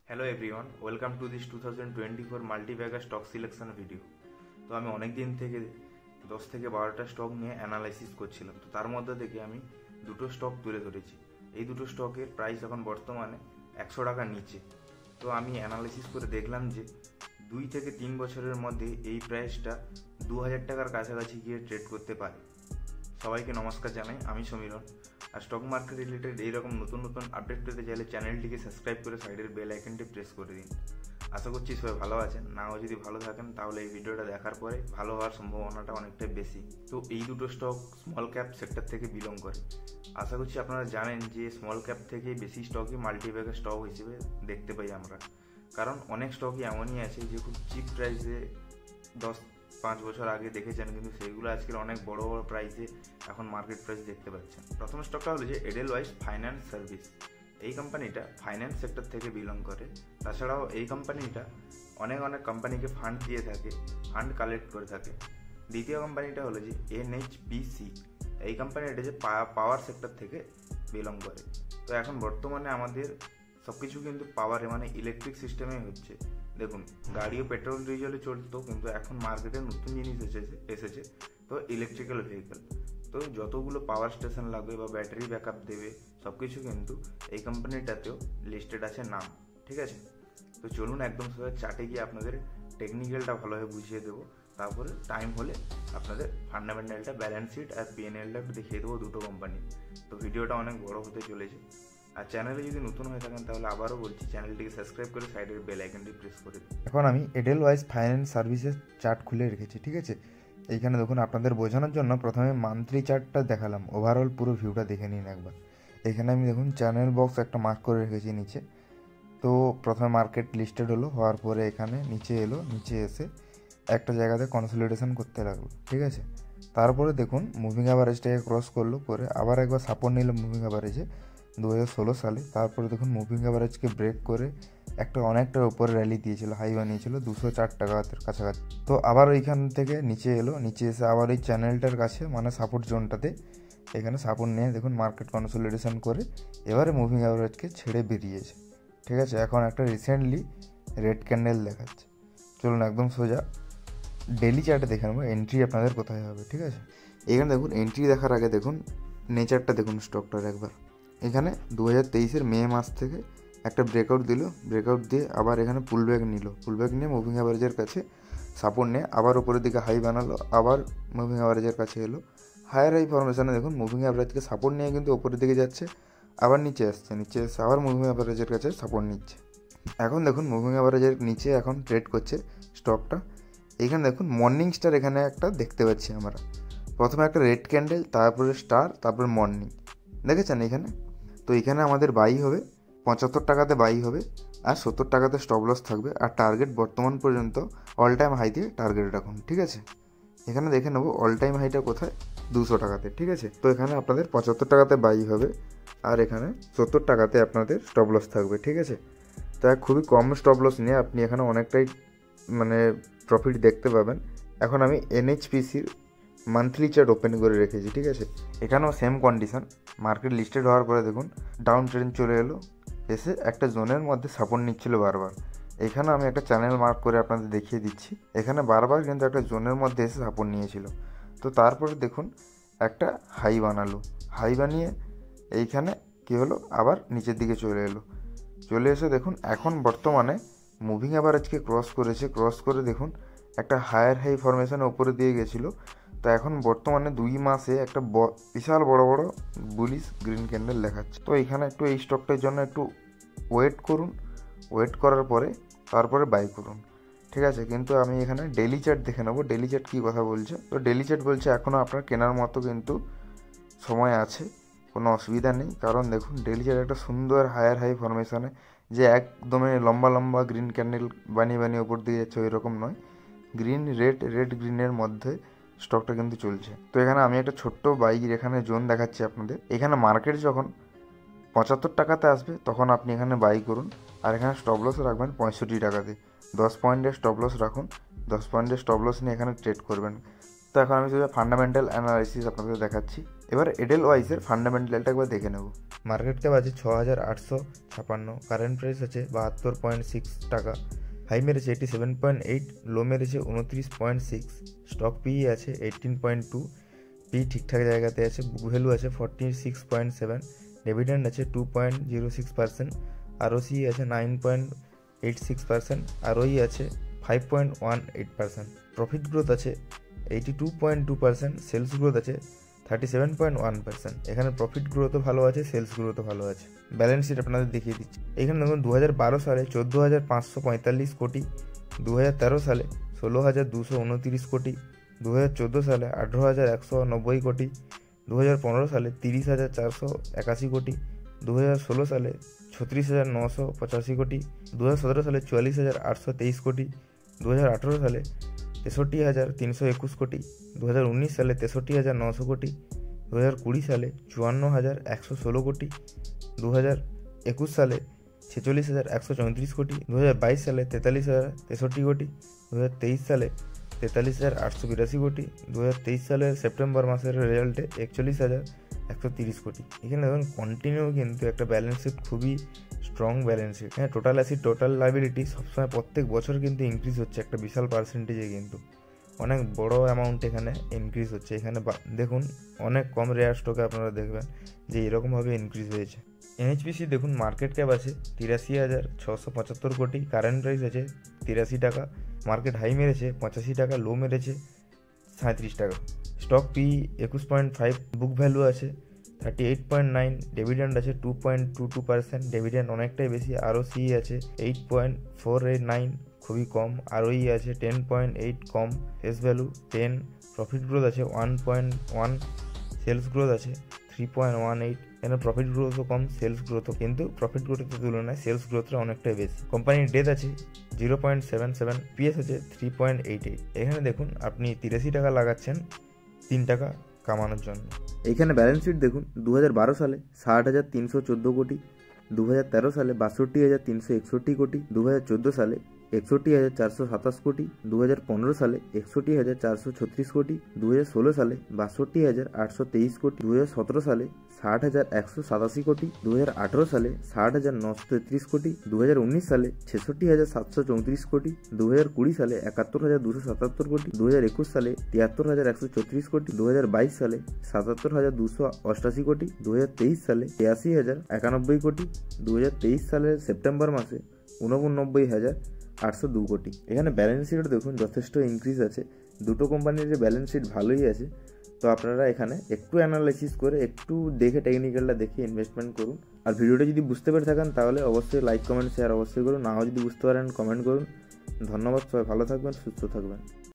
Hello everyone, welcome to this 2024 multibagger stock selection video. তো আমি অনেক দিন থেকে 10 থেকে 12টা স্টক নিয়ে অ্যানালাইসিস করছিলাম। তো তার মধ্যে থেকে আমি দুটো স্টক তুলে ধরেছি। এই দুটো স্টকের প্রাইস এখন বর্তমানে 100 টাকার নিচে। তো আমি অ্যানালাইসিস করে দেখলাম যে 2 থেকে 3 বছরের মধ্যে এই প্রাইসটা 2000 টাকার কাছাকাছি গিয়ে ট্রেড করতে পারে। সবাইকে নমস্কার জানাই, আমি সমীরণ। আর স্টক মার্কেট রিলেটেড এইরকম নতুন নতুন আপডেট পেতে চাইলে চ্যানেলটিকে সাবস্ক্রাইব করে সাইডের বেল আইকনটি প্রেস করে দিন। আশা করছি সবাই ভালো আছেন। নাও যদি ভালো থাকেন তাহলে এই ভিডিওটা দেখার পরে ভালো হওয়ার সম্ভাবনাটা অনেকটাই বেশি। তো এই দুটো স্টক স্মল ক্যাপ সেক্টর থেকে বিলং করে। আশা করছি আপনারা জানেন যে স্মল ক্যাপ থেকে বেশি স্টকই মাল্টিব্যাগের স্টক হিসেবে দেখতে পাই আমরা, কারণ অনেক স্টকই এমনই আছে যে খুব চিপ প্রাইসে 10-5 বছর আগে দেখেছেন, কিন্তু সেগুলো আজকের অনেক বড় বড় প্রাইসে এখন মার্কেট প্রাইস দেখতে পাচ্ছেন। প্রথম স্টকটা হলো যে এডেলওয়াইস ফাইন্যান্স সার্ভিস। এই কোম্পানিটা ফাইন্যান্স সেক্টর থেকে বিলং করে। তাছাড়াও এই কোম্পানিটা অনেক কোম্পানিকে ফান্ড দিয়ে থাকে, ফান্ড কালেক্ট করে থাকে। দ্বিতীয় কোম্পানিটা হলো যে এনএইচপিসি। এই কোম্পানিটা যে পাওয়ার সেক্টর থেকে বিলং করে। তো এখন বর্তমানে আমাদের সব কিছু কিন্তু পাওয়ারে মানে ইলেকট্রিক সিস্টেমে হচ্ছে। দেখুন, গাড়িও পেট্রোল ডিজেলে চলতো, কিন্তু এখন মার্কেটে নতুন জিনিস এসেছে তো ইলেকট্রিক্যাল ভেহিকেল। তো যতগুলো পাওয়ার স্টেশন লাগবে বা ব্যাটারি ব্যাকআপ দেবে সব কিছু কিন্তু এই কোম্পানিটাতেও লিস্টেড আছে নাম, ঠিক আছে? তো চলুন একদম সবাই চার্টে গিয়ে আপনাদের টেকনিক্যালটা ভালোভাবে বুঝিয়ে দেবো। তারপরে টাইম হলে আপনাদের ফান্ডামেন্টালটা, ব্যালেন্স শিট আর পিএনএলটা একটু দেখিয়ে দেবো দুটো কোম্পানি। তো ভিডিওটা অনেক বড় হতে চলেছে। আর চ্যানেলে যদি নতুন হয়ে থাকেন তাহলে আবারও বলছি, চ্যানেলটিকে সাবস্ক্রাইব করে সাইডের বেল আইকনটি প্রেস করে দিন। এখন আমি এডেলওয়াইজ ফাইন্যান্স সার্ভিসেস চার্ট খুলে রেখেছি, ঠিক আছে? এইখানে দেখুন, আপনাদের বোঝানোর জন্য প্রথমে মান্থলি চার্টটা দেখালাম, ওভারঅল পুরো ভিউটা দেখে নিন একবার। এখানে আমি দেখুন চ্যানেল বক্স একটা মার্ক করে রেখেছি নিচে। তো প্রথমে মার্কেট লিস্টেড হওয়ার পরে এখানে নিচে এলো, নিচে এসে একটা জায়গাতে কনসলিডেশন করতে লাগলো, ঠিক আছে? তারপরে দেখুন মুভিং অ্যাভারেজটাকে ক্রস করলো, করে আবার একবার সাপোর্ট নিল মুভিং অ্যাভারেজে 2016 সালে। তারপরে দেখুন মুভিং অ্যাভারেজকে ব্রেক করে অনেকটা উপরে র্যালি দিয়েছিল, হাই বানিয়েছিল 204 টাকার কাছাকাছি। তো আবার ওইখান থেকে নিচে এলো, নিচে এসে আবার ওই চ্যানেলটার কাছে মানে সাপোর্ট জোনটাতে এখানে সাপোর্ট নিয়ে দেখুন মার্কেট কনসলিডেশন করে এবারে মুভিং অ্যাভারেজকে ছেড়ে বেরিয়েছে, ঠিক আছে? এখন একটা রিসেন্টলি রেড ক্যান্ডেল দেখাচ্ছে। চলুন একদম সোজা ডেলি চার্টে দেখে নেবো এন্ট্রি আপনাদের কোথায় হবে, ঠিক আছে? এখানে দেখুন এন্ট্রি দেখার আগে দেখুন নেচারটা দেখুন স্টকটার একবার। এখানে 2023-এর মে মাস থেকে একটা ব্রেকআউট দিল, ব্রেকআউট দিয়ে আবার এখানে পুলব্যাক নিয়ে মুভিং অ্যাভারেজের কাছে সাপোর্ট নিয়ে আবার উপরের দিকে হাই বানালো, আবার মুভিং অ্যাভারেজের কাছে এলো। হায়ার হাই ফরমেশনে দেখুন মুভিং অ্যাভারেজকে সাপোর্ট নিয়ে কিন্তু উপরের দিকে যাচ্ছে, আবার নিচে এসে আবার মুভিং অ্যাভারেজের কাছে সাপোর্ট নিচ্ছে। এখন দেখুন মুভিং অ্যাভারেজের নিচে এখন ট্রেড করছে স্টকটা। এখানে দেখুন মর্নিং স্টার এখানে একটা দেখতে পাচ্ছি আমরা। প্রথমে একটা রেড ক্যান্ডেল, তারপরে স্টার, তারপরে মর্নিং, দেখেছেন এখানে? তো এখানে আমাদের বাই হবে 75 টাকাতে বাই হবে, আর 70 টাকাতে স্টপ লস থাকবে। আর টার্গেট বর্তমান পর্যন্ত অল টাইম হাই দিয়ে টার্গেট রাখুন, ঠিক আছে? এখানে দেখে নেবো অল টাইম হাইটা কোথায়, 200 টাকাতে, ঠিক আছে? তো এখানে আপনাদের 75 টাকাতে বাই হবে, আর এখানে 70 টাকাতে আপনাদের স্টপ লস থাকবে, ঠিক আছে? তো খুবই কম স্টপ লস নিয়ে আপনি এখানে অনেকটাই মানে প্রফিট দেখতে পাবেন। এখন আমি এনএইচপিসির মান্থলি চার্ট ওপেন করে রেখেছি, ঠিক আছে? এখানেও সেম কন্ডিশন। মার্কেট লিস্টেড হওয়ার পরে দেখুন ডাউন ট্রেন্ড চলে এলো, এসে একটা জোনের মধ্যে সাপোর্ট নিচ্ছিল বারবার। এখানে আমি একটা চ্যানেল মার্ক করে আপনাদের দেখিয়ে দিচ্ছি। এখানে বারবার কিন্তু একটা জোনের মধ্যে এসে সাপোর্ট নিয়েছিল। তো তারপরে দেখুন একটা হাই বানালো, হাই বানিয়ে এইখানে কী হলো, আবার নিচের দিকে চলে এসে দেখুন এখন বর্তমানে মুভিং অ্যাভারেজকে ক্রস করে দেখুন একটা হায়ার হাই ফরমেশনের উপরে দিয়ে গেছিলো। তো এখন বর্তমানে 2 মাসে একটা বিশাল বড় বুলিশ গ্রিন ক্যান্ডেল দেখাচ্ছে। তো এখানে একটু এই স্টকটার জন্য একটু ওয়েট করুন, ওয়েট করার পরে তারপরে বাই করুন, ঠিক আছে? কিন্তু আমি এখানে ডেলি চার্ট দেখে নেবো, ডেলি চার্ট কী কথা বলছে। তো ডেলি চার্ট বলছে এখনও আপনার কেনার মতো কিন্তু সময় আছে, কোনো অসুবিধা নেই। কারণ দেখুন ডেলি চার্ট একটা সুন্দর হায়ার হাই ফরমেশনে যে একদমই লম্বা গ্রিন ক্যান্ডেল বানিয়ে উপর দিয়ে যাচ্ছে, ওই রকম নয়। গ্রিন রেড গ্রিনের মধ্যে স্টকটা কিন্তু চলছে। তো এখানে আমি একটা ছোট্ট এখানে জোন দেখাচ্ছি আপনাদের। এখানে মার্কেট যখন 75 টাকাতে আসবে তখন আপনি এখানে বাই করুন, আর এখানে স্টপ লস রাখবেন 65 টাকাতে। 10 পয়েন্টের স্টপ লস রাখুন, 10 পয়েন্টের স্টপ লস নিয়ে এখানে ট্রেড করবেন। তো এখন আমি শুধু ফান্ডামেন্টাল অ্যানালাইসিস আপনাদের দেখাচ্ছি। এবার এডেল ওয়াইসের ফান্ডামেন্টালটা একবার দেখে নেব। মার্কেট ক্যাপ আছে 6,856, কারেন্ট প্রাইস আছে 72.6 টাকা, হাই মেরেছে 87.8, লো মেরেছে 29.6, স্টক পিই আছে 18.2, পি ঠিকঠাক জায়গাতে আছে, বুক ভ্যালু আছে 46.7, ডিভিডেন্ড আছে 2.06%, আরওসি আছে 9.86%, আরওই আছে 5.18%, প্রফিট গ্রোথ আছে 82.2%, সেলস গ্রোথ আছে 37.1%। এখানে প্রফিট গ্রোথও ভালো আছে, সেলস গ্রোথও ভালো আছে। ব্যালেন্স শিট আপনাদের দেখিয়ে দিচ্ছি। এখানে দেখুন 2012 সালে 14,545 কোটি, 2013 সালে 16,229 কোটি, 2014 সালে 18,190 কোটি, 2015 সালে 30,481 কোটি, 2016 সালে 36,985 কোটি, 2017 সালে 44,823 কোটি, 2018 সালে 63,321 কোটি, 2019 সালে 63,900 কোটি, 2020 সালে 54,116 কোটি, 2021 সালে 46,134 কোটি, 2022 সালে 43,063 কোটি, 2023 সালে 43,882 কোটি, 2023 সালের সেপ্টেম্বর মাসের রেজাল্টে 41,130 কোটি। এখানে দেখুন কন্টিনিউ কিন্তু একটা ব্যালেন্স শিট, খুবই স্ট্রং ব্যালেন্স শিট। হ্যাঁ, টোটাল অ্যাসেট টোটাল লাইবিলিটি সবসময় প্রত্যেক বছর কিন্তু ইনক্রিজ হচ্ছে একটা বিশাল পার্সেন্টেজে, কিন্তু অনেক বড় অ্যামাউন্ট এখানে ইনক্রিজ হচ্ছে। এখানে দেখুন অনেক কম রেয়ার স্টকে আপনারা দেখবেন যে এরকমভাবে ইনক্রিজ হয়েছে। এনএইচপিসি দেখুন মার্কেট ক্যাপ আছে 83,675 কোটি, কারেন্ট প্রাইস আছে 83 টাকা, মার্কেট হাই মেরেছে 85 টাকা, লো মেরেছে 37 টাকা, স্টক পি 21.5, বুক ভ্যালু আছে 38.9, ডিভিডেন্ড আছে 2.22%, ডিভিডেন্ড অনেকটাই বেশি, আরওসি আছে 8.489, খুবই কম, আরওই আছে 10.8, কম, ফেস ভ্যালু 10, প্রফিট গ্রোথ আছে 1.1, সেলস গ্রোথ আছে 3.18। এখানে প্রফিট গ্রোথও কম, সেলস গ্রোথও, কিন্তু প্রফিট গ্রোথের তুলনায় সেলস গ্রোথটা অনেকটাই বেশি। কোম্পানির ডেট আছে 0.77, পিএস আছে 3.88। এখানে দেখুন আপনি 83 টাকা লাগাচ্ছেন 3 টাকা কামানোর জন্য। এইখানে ব্যালেন্স শিট দেখুন 2012 সালে 60,314 কোটি, 2013 সালে 62,361 কোটি, 2014 সালে 61,427 কোটি, 2015 সালে 61,436 কোটি, 2016 সালে 62,823 কোটি, 2017 সালে 60,187 কোটি, 2018 সালে 60,933 কোটি, 2019 সালে 66,734 কোটি, 2020 সালে 71,277 কোটি, 2021 সালে 73,134 কোটি, 2022 সালে 77,288 কোটি, 2023 সালে 83,091 কোটি, 2023 সালের সেপ্টেম্বর মাসে 89,802 কোটি। এখানে ব্যালেন্স শিট দেখুন যথেষ্ট ইনক্রিজ আছে, দুটো কোম্পানির যে ব্যালেন্স শিট ভালোই আছে। তো আপনারা এখানে একটু অ্যানালাইসিস করে একটু দেখে টেকনিক্যালটা দেখে ইনভেস্টমেন্ট করুন। আর ভিডিওটা যদি বুঝতে পেরে থাকেন তাহলে অবশ্যই লাইক কমেন্ট শেয়ার অবশ্যই করুন, নাও যদি বুঝতে পারেন কমেন্ট করুন। ধন্যবাদ, সবাই ভালো থাকবেন, সুস্থ থাকবেন।